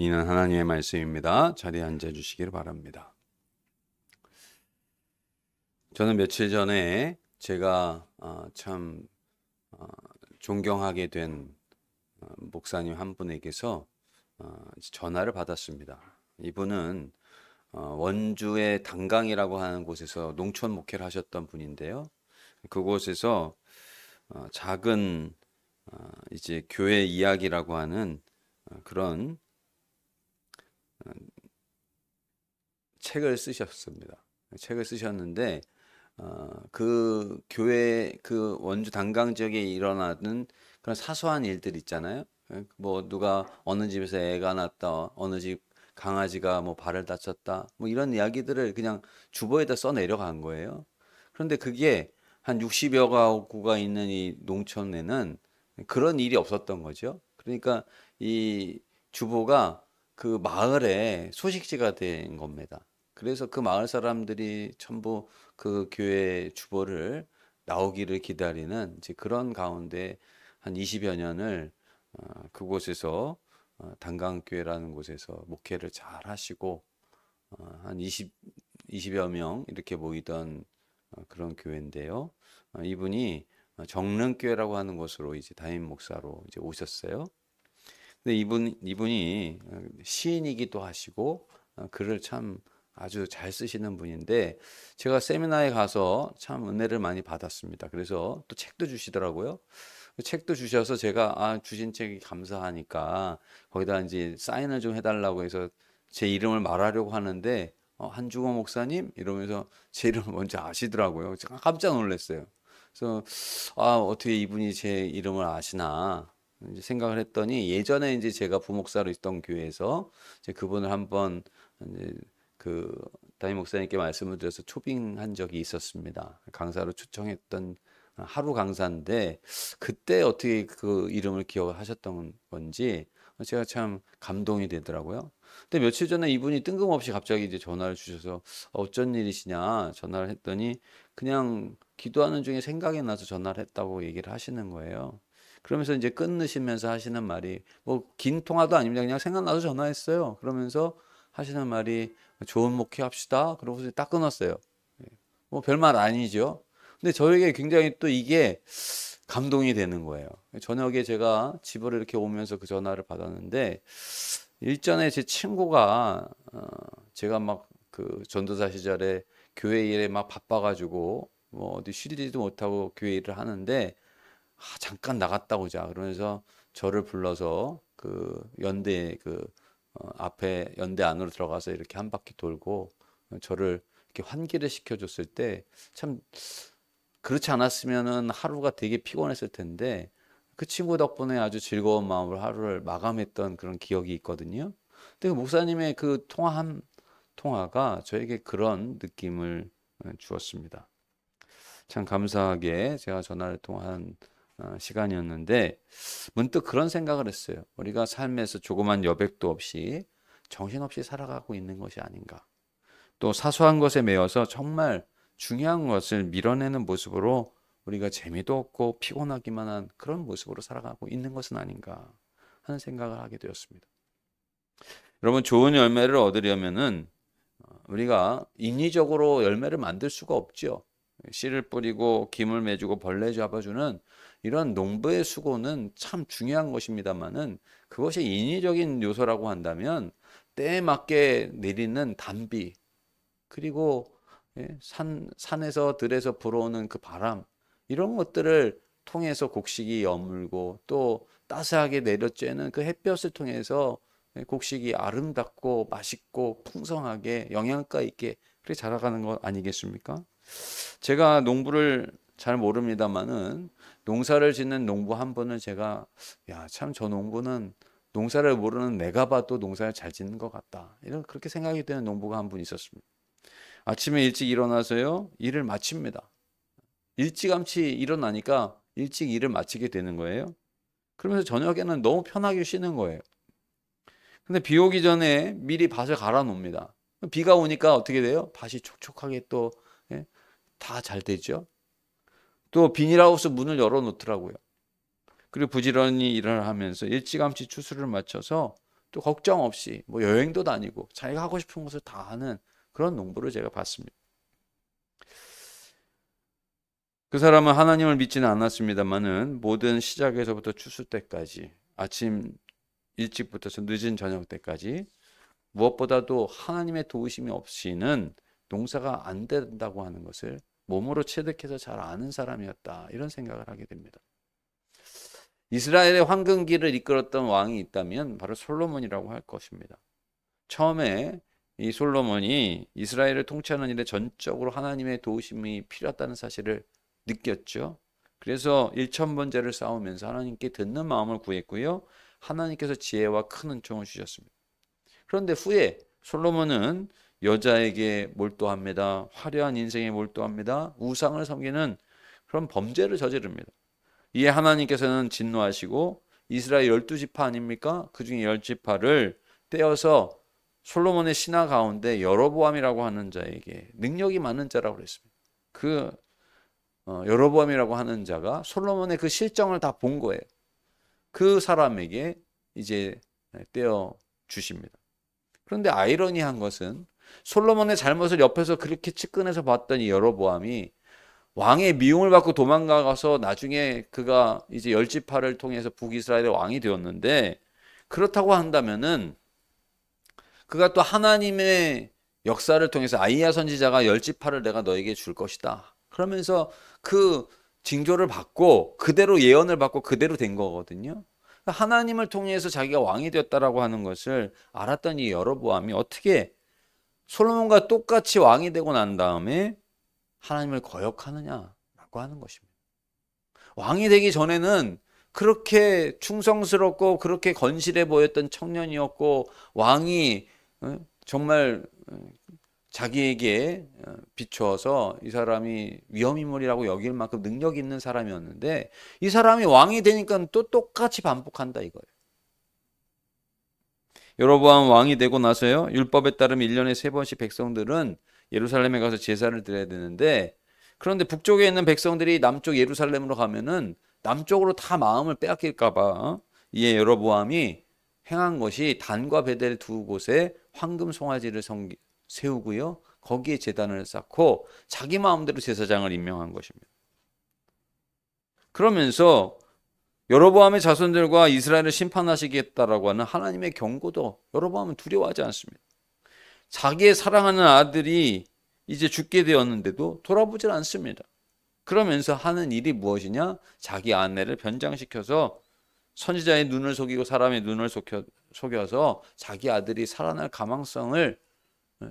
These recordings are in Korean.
이는 하나님의 말씀입니다. 자리에 앉아 주시기를 바랍니다. 저는 며칠 전에 제가 참 존경하게 된 목사님 한 분에게서 전화를 받았습니다. 이분은 원주의 단강이라고 하는 곳에서 농촌 목회를 하셨던 분인데요. 그곳에서 작은 이제 교회 이야기라고 하는 그런 책을 쓰셨습니다. 책을 쓰셨는데 그 교회 그 원주 단강 지역에 일어나는 그런 사소한 일들 있잖아요. 뭐 누가 어느 집에서 애가 낳았다, 어느 집 강아지가 뭐 발을 다쳤다, 뭐 이런 이야기들을 그냥 주보에다 써 내려간 거예요. 그런데 그게 한 60여 가구가 있는 이 농촌에는 그런 일이 없었던 거죠. 그러니까 이 주보가 그 마을의 소식지가 된 겁니다. 그래서 그 마을 사람들이 전부 그 교회 주보를 나오기를 기다리는 이제 그런 가운데 한 20여 년을 그곳에서 단강교회라는 곳에서 목회를 잘 하시고 한 20여 명 이렇게 모이던 그런 교회인데요. 이분이 정릉교회라고 하는 곳으로 이제 담임 목사로 이제 오셨어요. 근데 이분이 시인이기도 하시고 글을 참 아주 잘 쓰시는 분인데 제가 세미나에 가서 참 은혜를 많이 받았습니다. 그래서 또 책도 주시더라고요. 책도 주셔서 제가 주신 책이 감사하니까 거기다 이제 사인을 좀 해달라고 해서 제 이름을 말하려고 하는데 한중호 목사님 이러면서 제 이름을 먼저 아시더라고요. 제가 깜짝 놀랐어요. 그래서 어떻게 이분이 제 이름을 아시나 이제 생각을 했더니 예전에 이제 제가 부목사로 있던 교회에서 이제 그분을 한번 이제 그 담임 목사님께 말씀을 드려서 초빙한 적이 있었습니다. 강사로 초청했던 하루 강사인데 그때 어떻게 그 이름을 기억하셨던 건지 제가 참 감동이 되더라고요. 근데 며칠 전에 이분이 뜬금없이 갑자기 이제 전화를 주셔서 어쩐 일이시냐 전화를 했더니 그냥 기도하는 중에 생각이 나서 전화를 했다고 얘기를 하시는 거예요. 그러면서 이제 끊으시면서 하시는 말이 뭐 긴 통화도 아닙니다. 그냥 생각나서 전화했어요. 그러면서 하시는 말이 좋은 목회 합시다. 그러고서 딱 끊었어요. 뭐 별말 아니죠. 근데 저에게 굉장히 또 이게 감동이 되는 거예요. 저녁에 제가 집으로 이렇게 오면서 그 전화를 받았는데 일전에 제 친구가 제가 막 그 전도사 시절에 교회 일에 막 바빠가지고 뭐 어디 쉬지도 못하고 교회 일을 하는데 잠깐 나갔다 오자 그러면서 저를 불러서 그 연대 앞에 연대 안으로 들어가서 이렇게 한 바퀴 돌고 저를 이렇게 환기를 시켜줬을 때 참 그렇지 않았으면은 하루가 되게 피곤했을 텐데 그 친구 덕분에 아주 즐거운 마음으로 하루를 마감했던 그런 기억이 있거든요. 근데 그 목사님의 그 통화가 저에게 그런 느낌을 주었습니다. 참 감사하게 제가 전화를 통한 시간이었는데 문득 그런 생각을 했어요. 우리가 삶에서 조그만 여백도 없이 정신없이 살아가고 있는 것이 아닌가. 또 사소한 것에 매여서 정말 중요한 것을 밀어내는 모습으로 우리가 재미도 없고 피곤하기만 한 그런 모습으로 살아가고 있는 것은 아닌가 하는 생각을 하게 되었습니다. 여러분 좋은 열매를 얻으려면은 우리가 인위적으로 열매를 만들 수가 없죠. 씨를 뿌리고 김을 매주고 벌레 잡아주는 이런 농부의 수고는 참 중요한 것입니다만은 그것이 인위적인 요소라고 한다면 때에 맞게 내리는 단비 그리고 산에서 들에서 불어오는 그 바람 이런 것들을 통해서 곡식이 여물고 또 따스하게 내려쬐는 그 햇볕을 통해서 곡식이 아름답고 맛있고 풍성하게 영양가 있게 그렇게 자라가는 것 아니겠습니까? 제가 농부를 잘 모릅니다만은 농사를 짓는 농부 한 분을 제가 참 저 농부는 농사를 모르는 내가 봐도 농사를 잘 짓는 것 같다. 이런 그렇게 생각이 되는 농부가 한 분 있었습니다. 아침에 일찍 일어나서요 일을 마칩니다. 일찌감치 일어나니까 일찍 일을 마치게 되는 거예요. 그러면서 저녁에는 너무 편하게 쉬는 거예요. 근데 비 오기 전에 미리 밭을 갈아 놓습니다. 비가 오니까 어떻게 돼요? 밭이 촉촉하게 또 다 잘 되죠. 또 비닐하우스 문을 열어 놓더라고요. 그리고 부지런히 일을 하면서 일찌감치 추수를 마쳐서 또 걱정 없이 뭐 여행도 다니고 자기가 하고 싶은 것을 다 하는 그런 농부를 제가 봤습니다. 그 사람은 하나님을 믿지는 않았습니다만은 모든 시작에서부터 추수 때까지 아침 일찍부터 늦은 저녁 때까지 무엇보다도 하나님의 도우심이 없이는 농사가 안 된다고 하는 것을 몸으로 체득해서 잘 아는 사람이었다. 이런 생각을 하게 됩니다. 이스라엘의 황금기를 이끌었던 왕이 있다면 바로 솔로몬이라고 할 것입니다. 처음에 이 솔로몬이 이스라엘을 통치하는 일에 전적으로 하나님의 도우심이 필요하다는 사실을 느꼈죠. 그래서 일천번제를 쌓으면서 하나님께 듣는 마음을 구했고요. 하나님께서 지혜와 큰 은총을 주셨습니다. 그런데 후에 솔로몬은 여자에게 몰두합니다. 화려한 인생에 몰두합니다. 우상을 섬기는 그런 범죄를 저지릅니다. 이에 하나님께서는 진노하시고 이스라엘 12지파 아닙니까? 그 중에 10지파를 떼어서 솔로몬의 신하 가운데 여로보암이라고 하는 자에게, 능력이 많은 자라고 그랬습니다. 그 여로보암이라고 하는 자가 솔로몬의 그 실정을 다 본 거예요. 그 사람에게 이제 떼어 주십니다. 그런데 아이러니한 것은 솔로몬의 잘못을 옆에서 그렇게 측근해서 봤던 이 여로보암이 왕의 미움을 받고 도망가서 나중에 그가 이제 10지파를 통해서 북이스라엘의 왕이 되었는데, 그렇다고 한다면은 그가 또 하나님의 역사를 통해서 아이야 선지자가 10지파를 내가 너에게 줄 것이다, 그러면서 그 징조를 받고 그대로 예언을 받고 그대로 된 거거든요. 하나님을 통해서 자기가 왕이 되었다라고 하는 것을 알았던 이 여로보암이 어떻게 솔로몬과 똑같이 왕이 되고 난 다음에 하나님을 거역하느냐라고 하는 것입니다. 왕이 되기 전에는 그렇게 충성스럽고 그렇게 건실해 보였던 청년이었고, 왕이 정말 자기에게 비추어서 이 사람이 위험인물이라고 여길 만큼 능력 있는 사람이었는데, 이 사람이 왕이 되니까 또 똑같이 반복한다 이거예요. 여로보암 왕이 되고 나서요, 율법에 따르면 1년에 3번씩 백성들은 예루살렘에 가서 제사를 드려야 되는데, 그런데 북쪽에 있는 백성들이 남쪽 예루살렘으로 가면은 남쪽으로 다 마음을 빼앗길까 봐 이에 여로보암이 행한 것이 단과 베델 두 곳에 황금 송아지를 세우고요, 거기에 제단을 쌓고 자기 마음대로 제사장을 임명한 것입니다. 그러면서 여로보암의 자손들과 이스라엘을 심판하시겠다라고 하는 하나님의 경고도 여로보암은 두려워하지 않습니다. 자기의 사랑하는 아들이 이제 죽게 되었는데도 돌아보질 않습니다. 그러면서 하는 일이 무엇이냐? 자기 아내를 변장시켜서 선지자의 눈을 속이고 사람의 눈을 속여서 자기 아들이 살아날 가망성을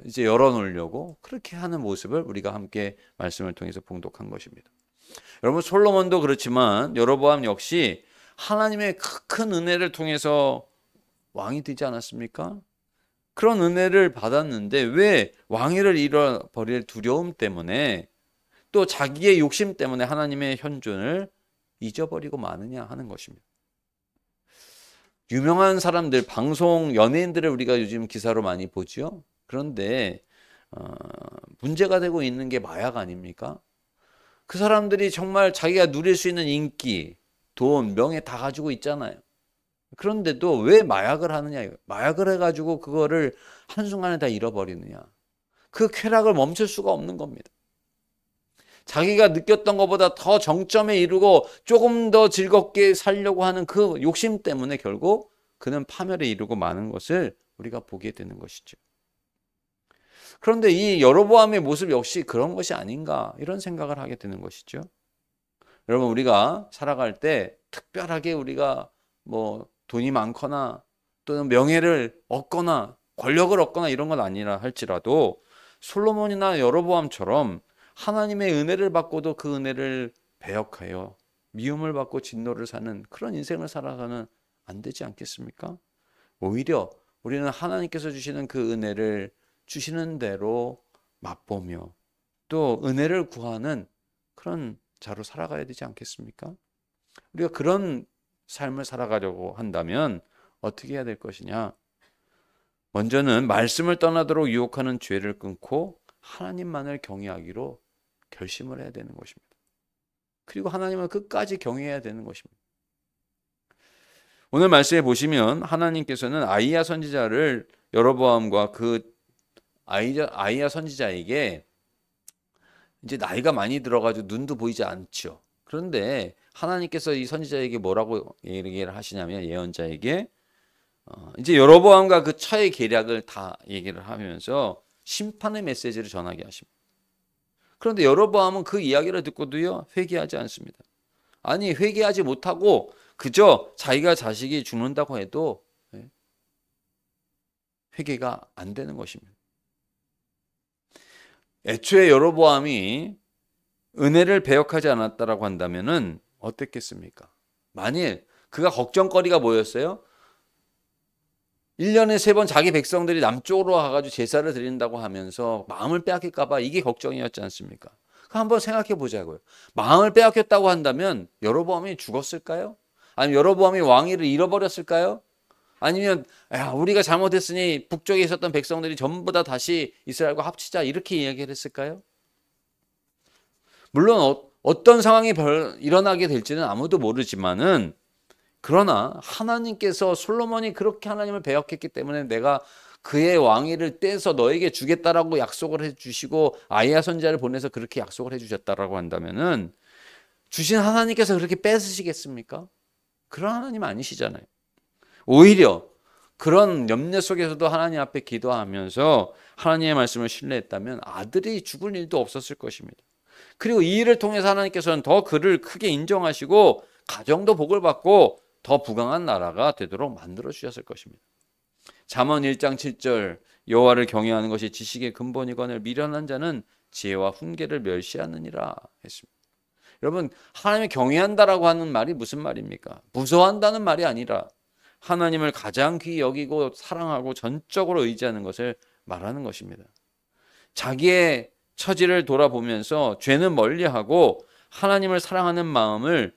이제 열어놓으려고 그렇게 하는 모습을 우리가 함께 말씀을 통해서 봉독한 것입니다. 여러분, 솔로몬도 그렇지만 여로보암 역시 하나님의 큰 은혜를 통해서 왕이 되지 않았습니까? 그런 은혜를 받았는데 왜 왕위를 잃어버릴 두려움 때문에 또 자기의 욕심 때문에 하나님의 현존을 잊어버리고 마느냐 하는 것입니다. 유명한 사람들, 방송 연예인들을 우리가 요즘 기사로 많이 보죠. 그런데 문제가 되고 있는 게 마약 아닙니까? 그 사람들이 정말 자기가 누릴 수 있는 인기, 돈, 명예 다 가지고 있잖아요. 그런데도 왜 마약을 하느냐, 마약을 해가지고 그거를 한순간에 다 잃어버리느냐. 그 쾌락을 멈출 수가 없는 겁니다. 자기가 느꼈던 것보다 더 정점에 이르고 조금 더 즐겁게 살려고 하는 그 욕심 때문에 결국 그는 파멸에 이르고 마는 것을 우리가 보게 되는 것이죠. 그런데 이 여로보암의 모습 역시 그런 것이 아닌가, 이런 생각을 하게 되는 것이죠. 여러분, 우리가 살아갈 때 특별하게 우리가 뭐 돈이 많거나 또는 명예를 얻거나 권력을 얻거나 이런 건 아니라 할지라도 솔로몬이나 여로보암처럼 하나님의 은혜를 받고도 그 은혜를 배역하여 미움을 받고 진노를 사는 그런 인생을 살아가는 안 되지 않겠습니까? 오히려 우리는 하나님께서 주시는 그 은혜를 주시는 대로 맛보며 또 은혜를 구하는 그런 자로 살아가야 되지 않겠습니까? 우리가 그런 삶을 살아가려고 한다면 어떻게 해야 될 것이냐? 먼저는 말씀을 떠나도록 유혹하는 죄를 끊고 하나님만을 경외하기로 결심을 해야 되는 것입니다. 그리고 하나님을 끝까지 경외해야 되는 것입니다. 오늘 말씀에 보시면 하나님께서는 아이야 선지자를 여로보암과 그 아이야 선지자에게 이제 나이가 많이 들어가지고 눈도 보이지 않죠. 그런데 하나님께서 이 선지자에게 뭐라고 얘기를 하시냐면 예언자에게 이제 여로보암과 그 처의 계략을 다 얘기를 하면서 심판의 메시지를 전하게 하십니다. 그런데 여로보암은 그 이야기를 듣고도요 회개하지 않습니다. 아니 회개하지 못하고 그저 자기가 자식이 죽는다고 해도 회개가 안 되는 것입니다. 애초에 여로보암이 은혜를 배역하지 않았다라고 한다면은 어땠겠습니까? 만일 그가 걱정거리가 뭐였어요? 1년에 3번 자기 백성들이 남쪽으로 가가지고 제사를 드린다고 하면서 마음을 빼앗길까봐 이게 걱정이었지 않습니까? 한번 생각해 보자고요. 마음을 빼앗겼다고 한다면 여로보암이 죽었을까요? 아니면 여로보암이 왕위를 잃어버렸을까요? 아니면 우리가 잘못했으니 북쪽에 있었던 백성들이 전부 다 다시 이스라엘과 합치자 이렇게 이야기를 했을까요? 물론 어떤 상황이 일어나게 될지는 아무도 모르지만은 그러나 하나님께서 솔로몬이 그렇게 하나님을 배역했기 때문에 내가 그의 왕위를 떼서 너에게 주겠다라고 약속을 해주시고 아이야 선지자를 보내서 그렇게 약속을 해주셨다라고 한다면은 주신 하나님께서 그렇게 뺏으시겠습니까? 그런 하나님 아니시잖아요. 오히려 그런 염려 속에서도 하나님 앞에 기도하면서 하나님의 말씀을 신뢰했다면 아들이 죽을 일도 없었을 것입니다. 그리고 이 일을 통해서 하나님께서는 더 그를 크게 인정하시고 가정도 복을 받고 더 부강한 나라가 되도록 만들어 주셨을 것입니다. 잠언 1장 7절 여호와를 경외하는 것이 지식의 근본이거늘 미련한 자는 지혜와 훈계를 멸시하느니라 했습니다. 여러분 하나님을 경외한다라고 하는 말이 무슨 말입니까? 무서워한다는 말이 아니라 하나님을 가장 귀히 여기고 사랑하고 전적으로 의지하는 것을 말하는 것입니다. 자기의 처지를 돌아보면서 죄는 멀리하고 하나님을 사랑하는 마음을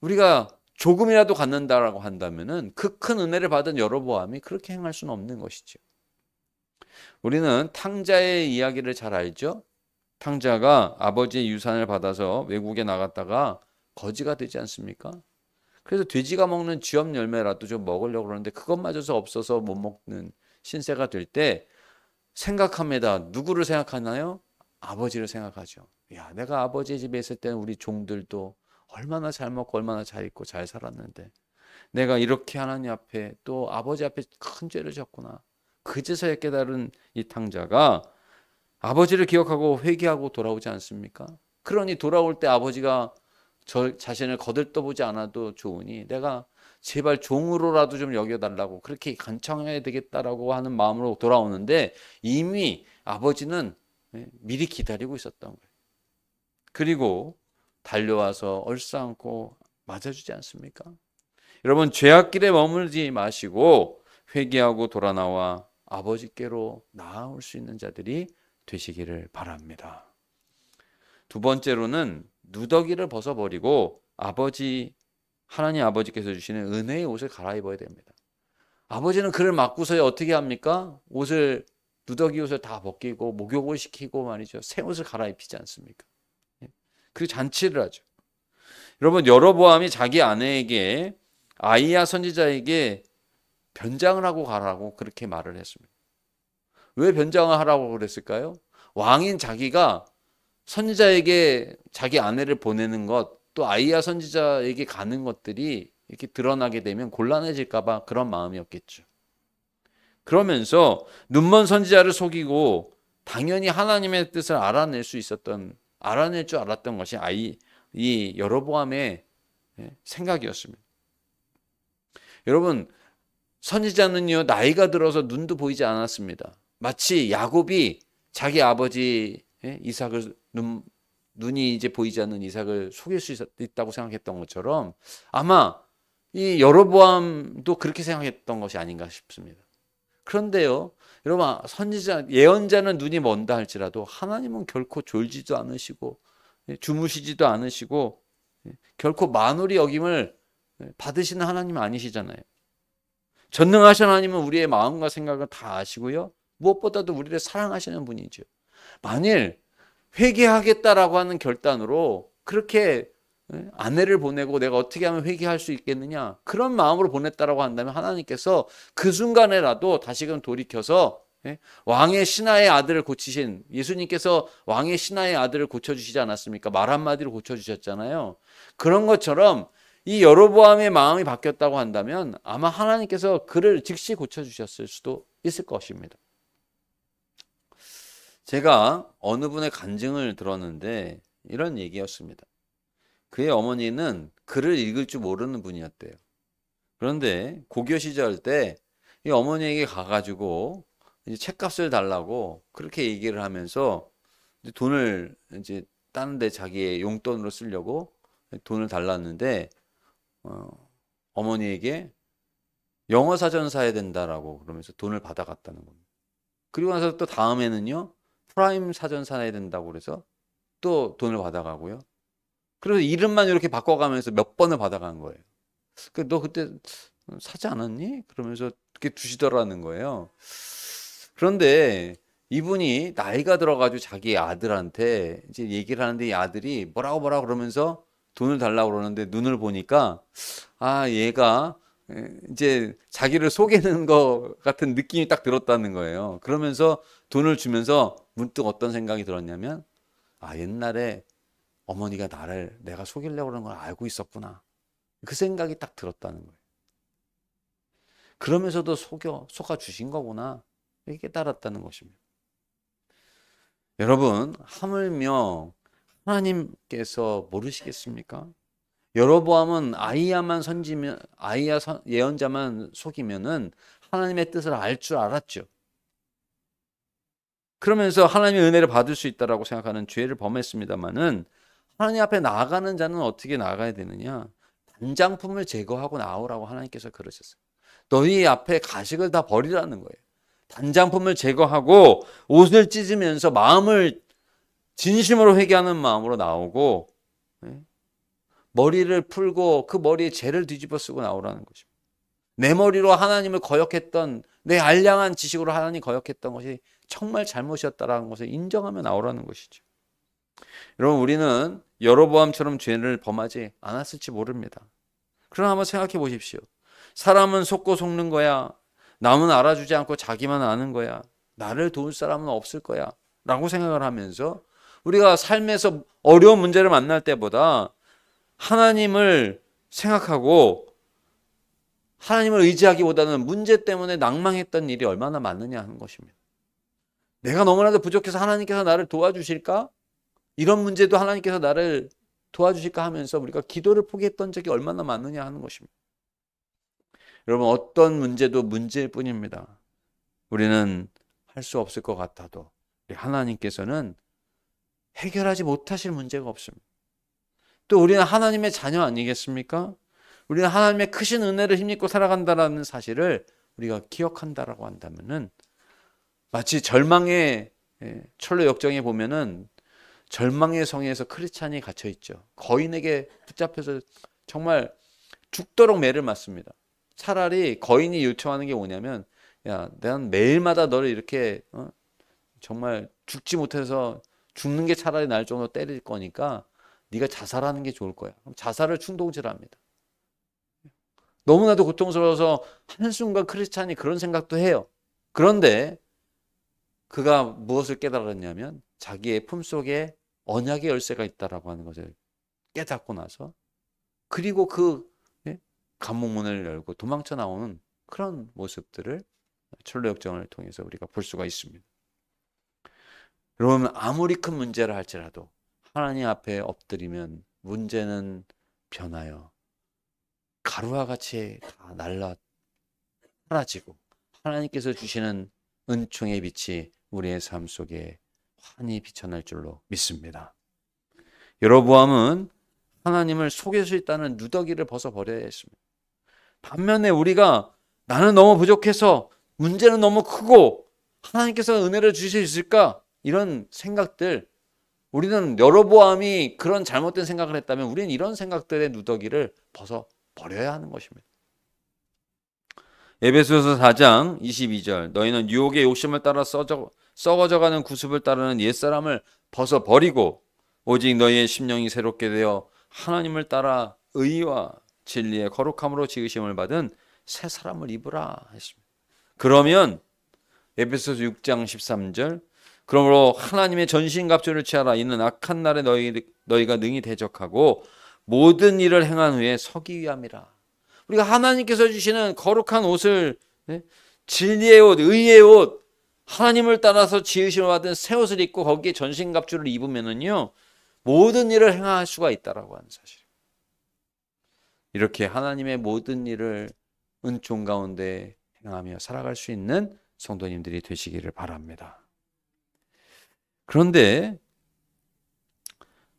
우리가 조금이라도 갖는다라고 한다면은 그 큰 은혜를 받은 여로보암이 그렇게 행할 수는 없는 것이죠. 우리는 탕자의 이야기를 잘 알죠. 탕자가 아버지의 유산을 받아서 외국에 나갔다가 거지가 되지 않습니까? 그래서 돼지가 먹는 쥐업 열매라도 좀 먹으려고 그러는데 그것마저도 없어서 못 먹는 신세가 될 때 생각합니다. 누구를 생각하나요? 아버지를 생각하죠. 야, 내가 아버지 집에 있을 때는 우리 종들도 얼마나 잘 먹고 얼마나 잘 입고 잘 살았는데 내가 이렇게 하나님 앞에 또 아버지 앞에 큰 죄를 졌구나. 그제서야 깨달은 이 탕자가 아버지를 기억하고 회개하고 돌아오지 않습니까? 그러니 돌아올 때 아버지가 저 자신을 거들떠보지 않아도 좋으니 내가 제발 종으로라도 좀 여겨달라고 그렇게 간청해야 되겠다라고 하는 마음으로 돌아오는데 이미 아버지는 미리 기다리고 있었던 거예요. 그리고 달려와서 얼싸안고 맞아주지 않습니까? 여러분 죄악길에 머물지 마시고 회개하고 돌아나와 아버지께로 나아올 수 있는 자들이 되시기를 바랍니다. 두 번째로는 누더기를 벗어버리고 하나님 아버지께서 주시는 은혜의 옷을 갈아입어야 됩니다. 아버지는 그를 맞고서야 어떻게 합니까? 누더기 옷을 다 벗기고 목욕을 시키고 말이죠. 새 옷을 갈아입히지 않습니까? 그 잔치를 하죠. 여러분 여로보암이 자기 아내에게 아이야 선지자에게 변장을 하고 가라고 그렇게 말을 했습니다. 왜 변장을 하라고 그랬을까요? 왕인 자기가 선지자에게 자기 아내를 보내는 것, 또 아이야 선지자에게 가는 것들이 이렇게 드러나게 되면 곤란해질까 봐 그런 마음이었겠죠. 그러면서 눈먼 선지자를 속이고 당연히 하나님의 뜻을 알아낼 줄 알았던 것이 이 여로보암의 생각이었습니다. 여러분 선지자는요 나이가 들어서 눈도 보이지 않았습니다. 마치 야곱이 자기 아버지 이삭을 눈이 이제 보이지 않는 이삭을 속일 수 있다고 생각했던 것처럼 아마 이 여로보암도 그렇게 생각했던 것이 아닌가 싶습니다. 그런데요 여러분 예언자는 눈이 먼다 할지라도 하나님은 결코 졸지도 않으시고 주무시지도 않으시고 결코 만홀히 여김을 받으시는 하나님 아니시잖아요. 전능하신 하나님은 우리의 마음과 생각을 다 아시고요 무엇보다도 우리를 사랑하시는 분이죠. 만일 회개하겠다라고 하는 결단으로 그렇게 아내를 보내고 내가 어떻게 하면 회개할 수 있겠느냐, 그런 마음으로 보냈다라고 한다면 하나님께서 그 순간에라도 다시금 돌이켜서 왕의 신하의 아들을 고치신, 예수님께서 왕의 신하의 아들을 고쳐주시지 않았습니까? 말 한마디로 고쳐주셨잖아요. 그런 것처럼 이 여로보암의 마음이 바뀌었다고 한다면 아마 하나님께서 그를 즉시 고쳐주셨을 수도 있을 것입니다. 제가 어느 분의 간증을 들었는데 이런 얘기였습니다. 그의 어머니는 글을 읽을 줄 모르는 분이었대요. 그런데 고교 시절 때 이 어머니에게 가가지고 이제 책값을 달라고 그렇게 얘기를 하면서 돈을 이제 다른 데 자기의 용돈으로 쓰려고 돈을 달랐는데 어머니에게 영어 사전 사야 된다라고 그러면서 돈을 받아갔다는 겁니다. 그리고 나서 또 다음에는요, 프라임 사전 사야 된다고 그래서 또 돈을 받아가고요. 그래서 이름만 이렇게 바꿔가면서 몇 번을 받아간 거예요. 너 그때 사지 않았니? 그러면서 이렇게 두시더라는 거예요. 그런데 이분이 나이가 들어가지고 자기 아들한테 이제 얘기를 하는데 이 아들이 뭐라고 그러면서 돈을 달라고 그러는데 눈을 보니까 얘가 이제 자기를 속이는 것 같은 느낌이 딱 들었다는 거예요. 그러면서 돈을 주면서 문득 어떤 생각이 들었냐면 옛날에 어머니가 내가 속이려고 그러는 걸 알고 있었구나. 그 생각이 딱 들었다는 거예요. 그러면서도 속아 주신 거구나. 이렇게 깨달았다는 것입니다. 여러분, 하물며 하나님께서 모르시겠습니까? 여로보암은 아이야만 선지면, 아이야 예언자만 속이면은 하나님의 뜻을 알 줄 알았죠. 그러면서 하나님의 은혜를 받을 수 있다라고 생각하는 죄를 범했습니다만은 하나님 앞에 나아가는 자는 어떻게 나아가야 되느냐? 단장품을 제거하고 나오라고 하나님께서 그러셨어요. 너희 앞에 가식을 다 버리라는 거예요. 단장품을 제거하고 옷을 찢으면서 마음을 진심으로 회개하는 마음으로 나오고 머리를 풀고 그 머리에 재를 뒤집어 쓰고 나오라는 것입니다. 내 머리로 하나님을 거역했던, 내 알량한 지식으로 하나님 거역했던 것이 정말 잘못이었다라는 것을 인정하며 나오라는 것이죠. 여러분, 우리는 여로보암처럼 죄를 범하지 않았을지 모릅니다. 그러나 한번 생각해 보십시오. 사람은 속고 속는 거야. 남은 알아주지 않고 자기만 아는 거야. 나를 도울 사람은 없을 거야. 라고 생각을 하면서 우리가 삶에서 어려운 문제를 만날 때보다 하나님을 생각하고 하나님을 의지하기보다는 문제 때문에 낭망했던 일이 얼마나 많느냐 하는 것입니다. 내가 너무나도 부족해서 하나님께서 나를 도와주실까? 이런 문제도 하나님께서 나를 도와주실까 하면서 우리가 기도를 포기했던 적이 얼마나 많느냐 하는 것입니다. 여러분, 어떤 문제도 문제일 뿐입니다. 우리는 할 수 없을 것 같아도 하나님께서는 해결하지 못하실 문제가 없습니다. 또 우리는 하나님의 자녀 아니겠습니까? 우리는 하나님의 크신 은혜를 힘입고 살아간다는 사실을 우리가 기억한다라고 한다면은 마치 절망의 철로 역정에 보면은 절망의 성에서 크리스찬이 갇혀 있죠. 거인에게 붙잡혀서 정말 죽도록 매를 맞습니다. 차라리 거인이 요청하는 게 뭐냐면, 야, 난 매일마다 너를 이렇게 정말 죽지 못해서 죽는 게 차라리 날 정도로 때릴 거니까 네가 자살하는 게 좋을 거야. 그럼 자살을 충동질합니다. 너무나도 고통스러워서 한순간 크리스찬이 그런 생각도 해요. 그런데 그가 무엇을 깨달았냐면 자기의 품속에 언약의 열쇠가 있다라고 하는 것을 깨닫고 나서, 그리고 그 감옥문을 열고 도망쳐 나오는 그런 모습들을 철로 역정을 통해서 우리가 볼 수가 있습니다. 여러분, 아무리 큰 문제를 할지라도 하나님 앞에 엎드리면 문제는 변하여 가루와 같이 다 사라지고 하나님께서 주시는 은총의 빛이 우리의 삶 속에 환히 비춰날 줄로 믿습니다. 여로보암은 하나님을 속일 수 있다는 누더기를 벗어버려야 했습니다. 반면에 우리가 나는 너무 부족해서 문제는 너무 크고 하나님께서 은혜를 주실 수 있을까? 이런 생각들, 우리는 여로보암이 그런 잘못된 생각을 했다면 우리는 이런 생각들의 누더기를 벗어버려야 하는 것입니다. 에베소서 4장 22절, 너희는 유혹의 욕심을 따라 썩어져가는 구습을 따르는 옛사람을 벗어버리고 오직 너희의 심령이 새롭게 되어 하나님을 따라 의와 진리의 거룩함으로 지으심을 받은 새 사람을 입으라 했습니다. 그러면 에베소서 6장 13절, 그러므로 하나님의 전신갑주를 취하라. 이는 악한 날에 너희가 능히 대적하고 모든 일을 행한 후에 서기 위함이라. 우리가 하나님께서 주시는 거룩한 옷을, 진리의 옷, 의의 옷, 하나님을 따라서 지으심을 받은 새 옷을 입고 거기에 전신갑주를 입으면은요, 모든 일을 행할 수가 있다라고 하는 사실. 이렇게 하나님의 모든 일을 은총 가운데 행하며 살아갈 수 있는 성도님들이 되시기를 바랍니다. 그런데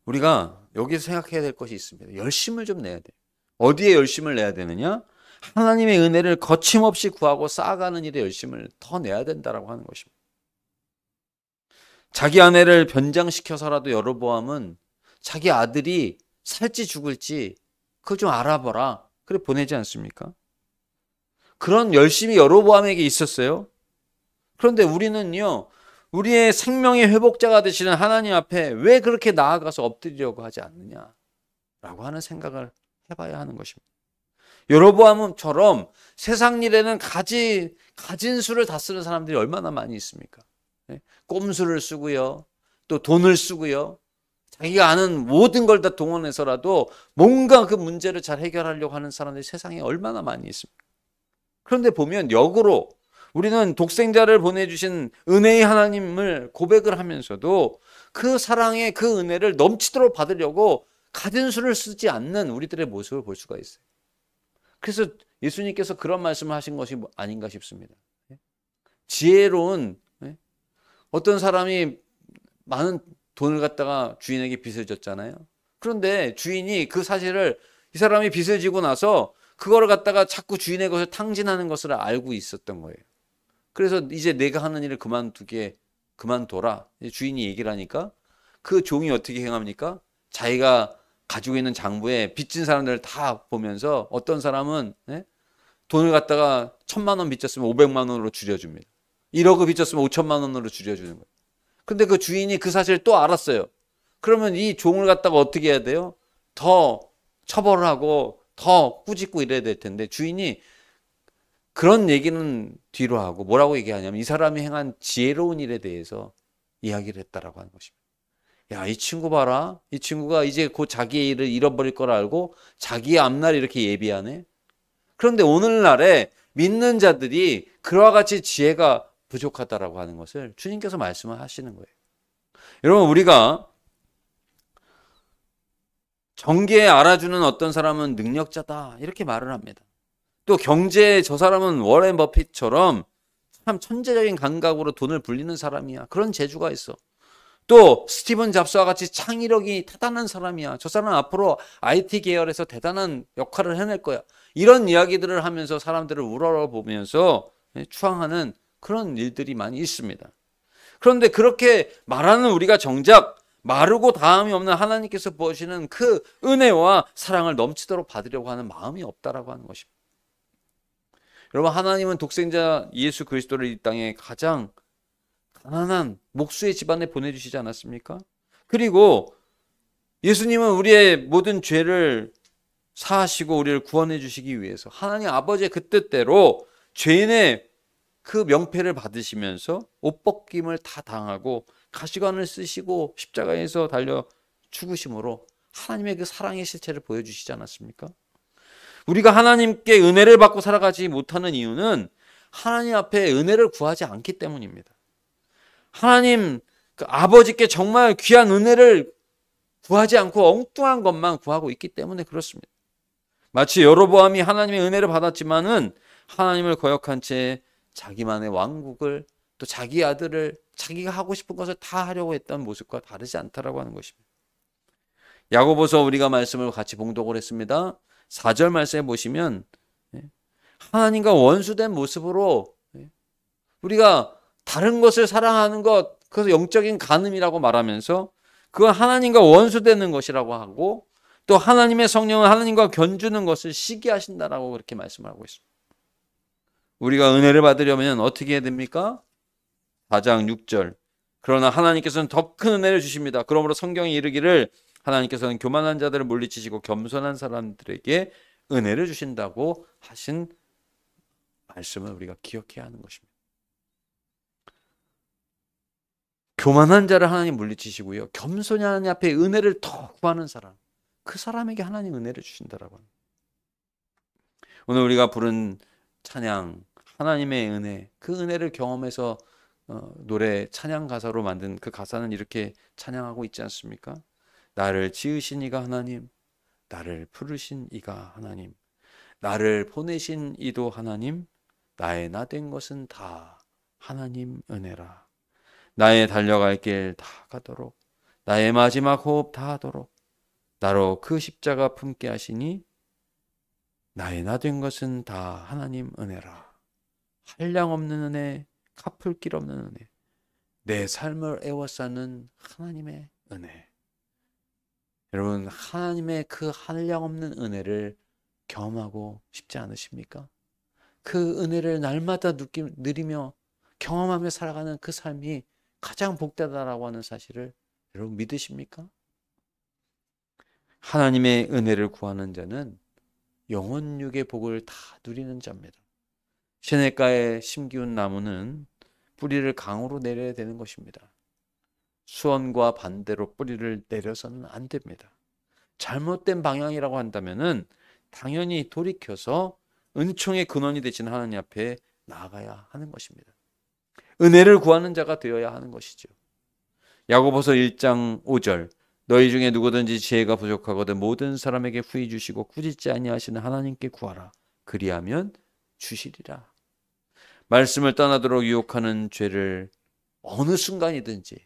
우리가 여기서 생각해야 될 것이 있습니다. 열심을 좀 내야 돼요. 어디에 열심을 내야 되느냐? 하나님의 은혜를 거침없이 구하고 쌓아가는 일에 열심을 더 내야 된다라고 하는 것입니다. 자기 아내를 변장시켜서라도 여로보암은 자기 아들이 살지 죽을지 그걸 좀 알아보라, 그래 보내지 않습니까? 그런 열심이 여로보암에게 있었어요. 그런데 우리는요, 우리의 생명의 회복자가 되시는 하나님 앞에 왜 그렇게 나아가서 엎드리려고 하지 않느냐라고 하는 생각을 해봐야 하는 것입니다. 여로보암처럼 세상 일에는 가진 수를 다 쓰는 사람들이 얼마나 많이 있습니까? 꼼수를 쓰고요, 또 돈을 쓰고요, 자기가 아는 모든 걸 다 동원해서라도 뭔가 그 문제를 잘 해결하려고 하는 사람들이 세상에 얼마나 많이 있습니까? 그런데 보면 역으로 우리는 독생자를 보내주신 은혜의 하나님을 고백을 하면서도 그 사랑의 그 은혜를 넘치도록 받으려고 가진 수를 쓰지 않는 우리들의 모습을 볼 수가 있어요. 그래서 예수님께서 그런 말씀을 하신 것이 아닌가 싶습니다. 지혜로운 어떤 사람이 많은 돈을 갖다가 주인에게 빚을 졌잖아요. 그런데 주인이 그 사실을, 이 사람이 빚을 지고 나서 그거를 갖다가 자꾸 주인의 것을 탕진하는 것을 알고 있었던 거예요. 그래서 이제 내가 하는 일을 그만둬라. 주인이 얘기를 하니까 그 종이 어떻게 행합니까? 자기가 가지고 있는 장부에 빚진 사람들을 다 보면서 어떤 사람은 돈을 갖다가 1,000만 원 빚졌으면 500만 원으로 줄여줍니다. 1억을 빚졌으면 5천만 원으로 줄여주는 거예요. 근데 그 주인이 그 사실을 또 알았어요. 그러면 이 종을 갖다가 어떻게 해야 돼요? 더 처벌을 하고 더 꾸짖고 이래야 될 텐데, 주인이 그런 얘기는 뒤로 하고 뭐라고 얘기하냐면 이 사람이 행한 지혜로운 일에 대해서 이야기를 했다라고 하는 것입니다. 야, 이 친구 봐라. 이 친구가 이제 곧 자기의 일을 잃어버릴 걸 알고 자기의 앞날 이렇게 예비하네. 그런데 오늘날에 믿는 자들이 그와 같이 지혜가 부족하다라고 하는 것을 주님께서 말씀을 하시는 거예요. 여러분, 우리가 정계에 알아주는 어떤 사람은 능력자다 이렇게 말을 합니다. 또 경제에 저 사람은 워렌 버핏처럼 참 천재적인 감각으로 돈을 불리는 사람이야, 그런 재주가 있어. 또 스티븐 잡스와 같이 창의력이 대단한 사람이야, 저 사람은 앞으로 IT 계열에서 대단한 역할을 해낼 거야. 이런 이야기들을 하면서 사람들을 우러러보면서 추앙하는 그런 일들이 많이 있습니다. 그런데 그렇게 말하는 우리가 정작 마르고 다함이 없는 하나님께서 부으시는 그 은혜와 사랑을 넘치도록 받으려고 하는 마음이 없다라고 하는 것입니다. 여러분, 하나님은 독생자 예수 그리스도를 이 땅에 가장 가난한 목수의 집안에 보내주시지 않았습니까? 그리고 예수님은 우리의 모든 죄를 사하시고 우리를 구원해 주시기 위해서 하나님 아버지의 그 뜻대로 죄인의 그 명패를 받으시면서 옷 벗김을 다 당하고 가시관을 쓰시고 십자가에서 달려 죽으심으로 하나님의 그 사랑의 실체를 보여주시지 않았습니까? 우리가 하나님께 은혜를 받고 살아가지 못하는 이유는 하나님 앞에 은혜를 구하지 않기 때문입니다. 하나님 그 아버지께 정말 귀한 은혜를 구하지 않고 엉뚱한 것만 구하고 있기 때문에 그렇습니다. 마치 여로보암이 하나님의 은혜를 받았지만은 하나님을 거역한 채 자기만의 왕국을, 또 자기 아들을, 자기가 하고 싶은 것을 다 하려고 했던 모습과 다르지 않다라고 하는 것입니다. 야고보서 우리가 말씀을 같이 봉독을 했습니다. 4절 말씀에 보시면 하나님과 원수된 모습으로 우리가 다른 것을 사랑하는 것, 그것을 영적인 간음이라고 말하면서 그건 하나님과 원수되는 것이라고 하고, 또 하나님의 성령은 하나님과 견주는 것을 시기하신다라고 그렇게 말씀하고 있습니다. 우리가 은혜를 받으려면 어떻게 해야 됩니까? 4장 6절. 그러나 하나님께서는 더 큰 은혜를 주십니다. 그러므로 성경이 이르기를 하나님께서는 교만한 자들을 물리치시고 겸손한 사람들에게 은혜를 주신다고 하신 말씀을 우리가 기억해야 하는 것입니다. 교만한 자를 하나님 물리치시고요, 겸손히 하나님 앞에 은혜를 더 구하는 사람, 그 사람에게 하나님 은혜를 주신다라고 합니다. 오늘 우리가 부른 찬양, 하나님의 은혜, 그 은혜를 경험해서 노래 찬양 가사로 만든 그 가사는 이렇게 찬양하고 있지 않습니까? 나를 지으신 이가 하나님, 나를 부르신 이가 하나님, 나를 보내신 이도 하나님, 나의 나 된 것은 다 하나님 은혜라. 나의 달려갈 길 다 가도록, 나의 마지막 호흡 다 하도록 나로 그 십자가 품게 하시니 나의 나 된 것은 다 하나님 은혜라. 한량 없는 은혜, 갚을 길 없는 은혜, 내 삶을 에워싸는 하나님의 은혜. 여러분, 하나님의 그 한량 없는 은혜를 경험하고 싶지 않으십니까? 그 은혜를 날마다 누리며 경험하며 살아가는 그 삶이 가장 복되다라고 하는 사실을 여러분 믿으십니까? 하나님의 은혜를 구하는 자는 영원육의 복을 다 누리는 자입니다. 시냇가에 심기운 나무는 뿌리를 강으로 내려야 되는 것입니다. 수원과 반대로 뿌리를 내려서는 안 됩니다. 잘못된 방향이라고 한다면은 당연히 돌이켜서 은총의 근원이 되신 하나님 앞에 나아가야 하는 것입니다. 은혜를 구하는 자가 되어야 하는 것이죠. 야고보서 1장 5절, 너희 중에 누구든지 지혜가 부족하거든 모든 사람에게 후히 주시고 꾸짖지 아니하시는 하나님께 구하라. 그리하면 주시리라. 말씀을 떠나도록 유혹하는 죄를 어느 순간이든지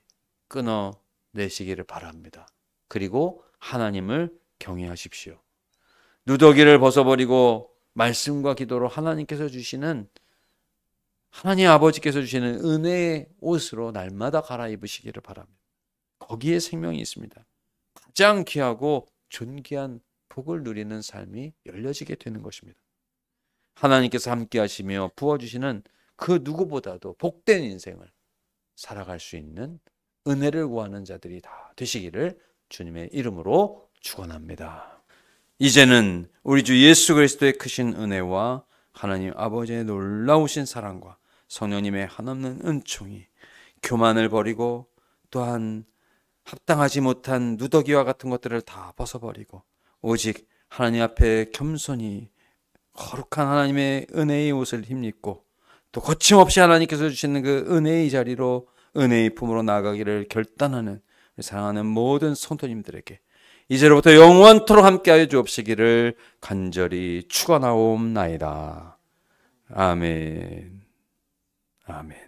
끊어내시기를 바랍니다. 그리고 하나님을 경외하십시오. 누더기를 벗어버리고 말씀과 기도로 하나님께서 주시는, 하나님 아버지께서 주시는 은혜의 옷으로 날마다 갈아입으시기를 바랍니다. 거기에 생명이 있습니다. 가장 귀하고 존귀한 복을 누리는 삶이 열려지게 되는 것입니다. 하나님께서 함께 하시며 부어주시는 그 누구보다도 복된 인생을 살아갈 수 있는 은혜를 구하는 자들이 다 되시기를 주님의 이름으로 축원합니다. 이제는 우리 주 예수 그리스도의 크신 은혜와 하나님 아버지의 놀라우신 사랑과 성령님의 한없는 은총이 교만을 버리고 또한 합당하지 못한 누더기와 같은 것들을 다 벗어버리고 오직 하나님 앞에 겸손히 거룩한 하나님의 은혜의 옷을 힘입고 또 거침없이 하나님께서 주시는 그 은혜의 자리로 은혜의 품으로 나아가기를 결단하는 사랑하는 모든 성도님들에게 이제로부터 영원토록 함께하여 주옵시기를 간절히 축원하옵나이다. 아멘. 아멘.